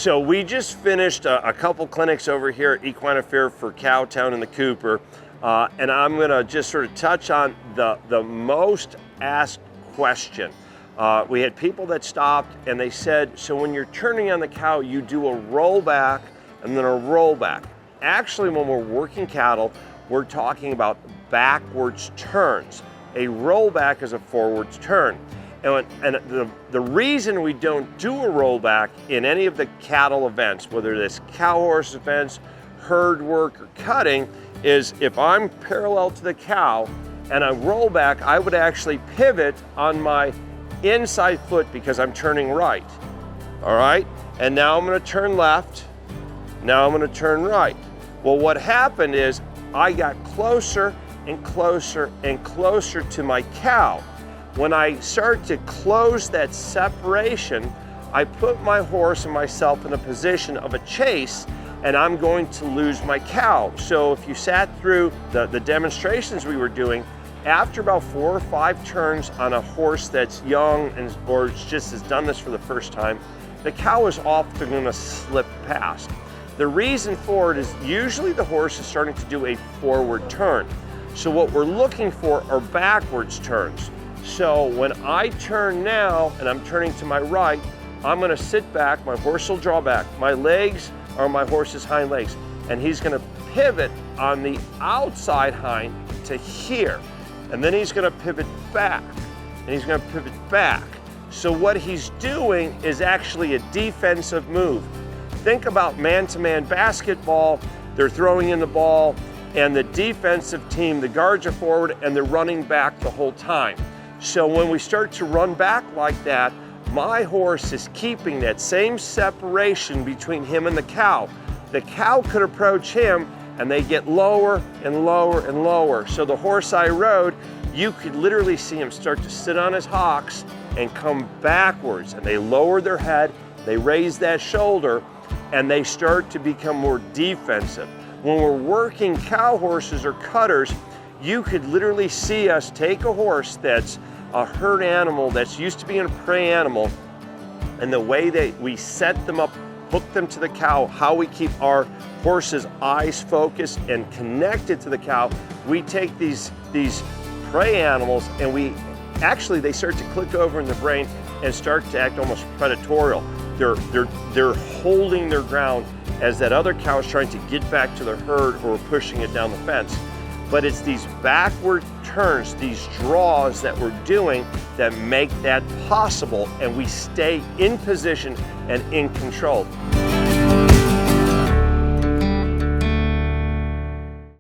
So we just finished a couple clinics over here at Equine Affair for Cowtown and the Cooper, and I'm gonna just sort of touch on the most asked question. We had people that stopped and they said, so when you're turning on the cow, you do a rollback and then a rollback. Actually, when we're working cattle, we're talking about backwards turns. A rollback is a forwards turn. And the reason we don't do a rollback in any of the cattle events, whether it's cow horse events, herd work, or cutting, is if I'm parallel to the cow and I roll back, I would actually pivot on my inside foot because I'm turning right. All right? And now I'm gonna turn left. Now I'm gonna turn right. Well, what happened is I got closer and closer and closer to my cow. When I start to close that separation, I put my horse and myself in a position of a chase, and I'm going to lose my cow. So if you sat through the demonstrations we were doing, after about 4 or 5 turns on a horse that's young or just has done this for the first time, the cow is often going to slip past. The reason for it is usually the horse is starting to do a forward turn. So what we're looking for are backwards turns. So when I turn now and I'm turning to my right, I'm gonna sit back, my horse will draw back. My legs are my horse's hind legs, and he's gonna pivot on the outside hind to here. And then he's gonna pivot back, and he's gonna pivot back. So what he's doing is actually a defensive move. Think about man-to-man basketball. They're throwing in the ball, and the defensive team, the guards are forward, and they're running back the whole time. So when we start to run back like that, my horse is keeping that same separation between him and the cow. The cow could approach him and they get lower and lower and lower. So the horse I rode, you could literally see him start to sit on his hocks and come backwards, and they lower their head, they raise that shoulder, and they start to become more defensive. When we're working cow horses or cutters, you could literally see us take a horse that's a herd animal that's used to being a prey animal, and the way that we set them up, hook them to the cow, how we keep our horse's eyes focused and connected to the cow, we take these prey animals and they start to click over in the brain and start to act almost predatorial. They're holding their ground as that other cow is trying to get back to the herd or pushing it down the fence. But it's these backward turns, these draws that we're doing that make that possible, and we stay in position and in control.